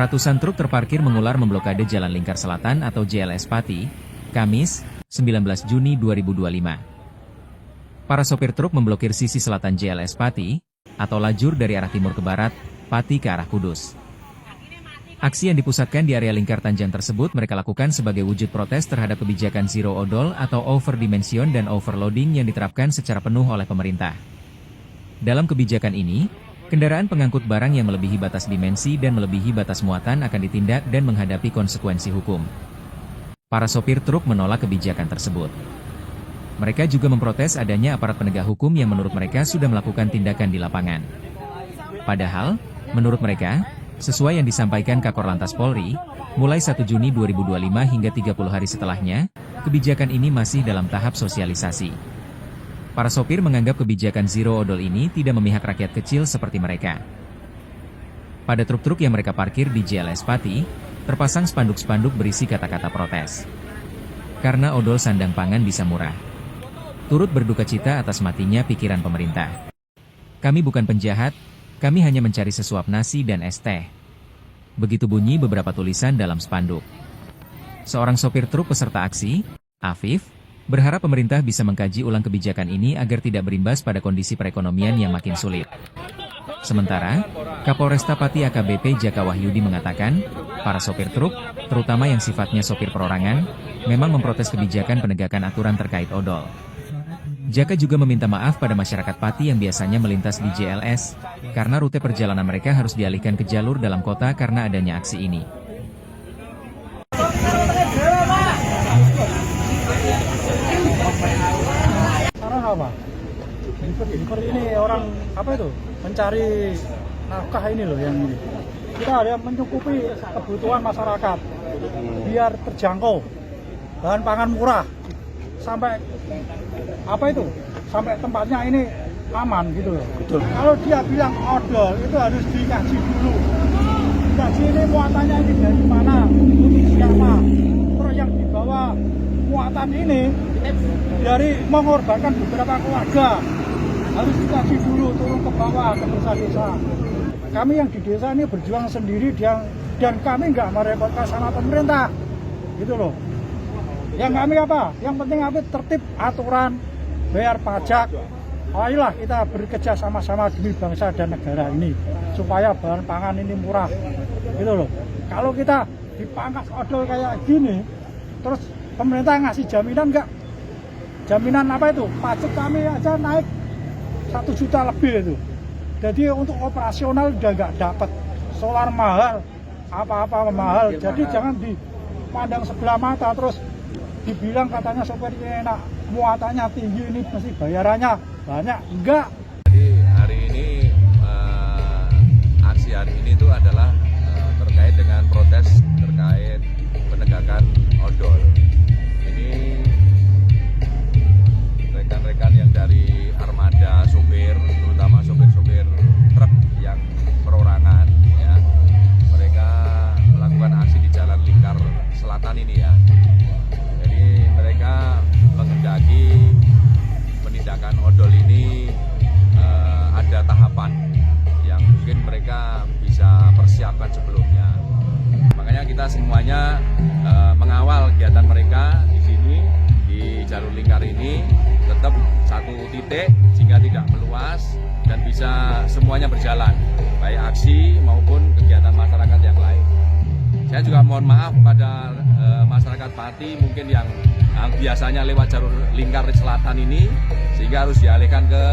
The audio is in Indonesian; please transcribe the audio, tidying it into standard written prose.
Ratusan truk terparkir mengular memblokade Jalan Lingkar Selatan atau JLS Pati, Kamis, 19 Juni 2025. Para sopir truk memblokir sisi selatan JLS Pati, atau lajur dari arah timur ke barat, Pati ke arah Kudus. Aksi yang dipusatkan di area lingkar Tanjang tersebut mereka lakukan sebagai wujud protes terhadap kebijakan zero odol atau overdimension dan overloading yang diterapkan secara penuh oleh pemerintah. Dalam kebijakan ini, kendaraan pengangkut barang yang melebihi batas dimensi dan melebihi batas muatan akan ditindak dan menghadapi konsekuensi hukum. Para sopir truk menolak kebijakan tersebut. Mereka juga memprotes adanya aparat penegak hukum yang menurut mereka sudah melakukan tindakan di lapangan. Padahal, menurut mereka, sesuai yang disampaikan Kakor Lantas Polri, mulai 1 Juni 2025 hingga 30 hari setelahnya, kebijakan ini masih dalam tahap sosialisasi. Para sopir menganggap kebijakan zero odol ini tidak memihak rakyat kecil seperti mereka. Pada truk-truk yang mereka parkir di JLS Pati, terpasang spanduk-spanduk berisi kata-kata protes. Karena odol sandang pangan bisa murah. Turut berduka cita atas matinya pikiran pemerintah. Kami bukan penjahat, kami hanya mencari sesuap nasi dan es teh. Begitu bunyi beberapa tulisan dalam spanduk. Seorang sopir truk peserta aksi, Afif, berharap pemerintah bisa mengkaji ulang kebijakan ini agar tidak berimbas pada kondisi perekonomian yang makin sulit. Sementara, Kapolresta Pati AKBP Jaka Wahyudi mengatakan, para sopir truk, terutama yang sifatnya sopir perorangan, memang memprotes kebijakan penegakan aturan terkait odol. Jaka juga meminta maaf pada masyarakat Pati yang biasanya melintas di JLS, karena rute perjalanan mereka harus dialihkan ke jalur dalam kota karena adanya aksi ini. Karena apa? Ini orang apa itu? Mencari nafkah ini loh yang ini. Kita ada mencukupi kebutuhan masyarakat biar terjangkau, bahan pangan murah, sampai apa itu? Sampai tempatnya ini aman gitu loh. Betul. Kalau dia bilang odol itu harus dikaji dulu. Dikaji ini muatannya ini dari mana, untuk siapa. Terus yang dibawa muatan ini dari mengorbankan beberapa keluarga. Harus dikaji dulu, turun ke bawah, ke desa-desa. Kami yang di desa ini berjuang sendiri dan kami nggak merepotkan sama pemerintah. Gitu loh. Yang kami apa? Yang penting kami tertib aturan, bayar pajak. Ayolah kita bekerja sama-sama demi bangsa dan negara ini. Supaya bahan pangan ini murah. Gitu loh. Kalau kita dipangkas odol kayak gini, terus pemerintah ngasih jaminan nggak? Jaminan apa itu? Pajak kami aja naik 1 juta lebih itu. Jadi untuk operasional udah nggak dapat. Solar mahal, apa-apa mahal. Jadi jangan dipandang sebelah mata terus dibilang katanya sopirnya enak, muatannya tinggi, ini mesti bayarannya banyak. Enggak. Jadi hari ini aksi hari ini itu adalah terkait dengan protes terkait penegakan odol. Ini rekan-rekan yang dari armada sopir, terutama sopir-sopir truk yang perorangan, ya, mereka melakukan aksi di Jalan Lingkar Selatan ini ya. Jadi mereka menghendaki penindakan odol ini ada tahapan yang mungkin mereka bisa persiapkan sebelumnya. Makanya kita semuanya mengawal kegiatan mereka di sini di jalur lingkar ini tetap satu titik sehingga tidak meluas dan bisa semuanya berjalan, baik aksi maupun kegiatan masyarakat yang lain. Saya juga mohon maaf pada masyarakat Pati mungkin yang biasanya lewat jalur lingkar selatan ini sehingga harus dialihkan ke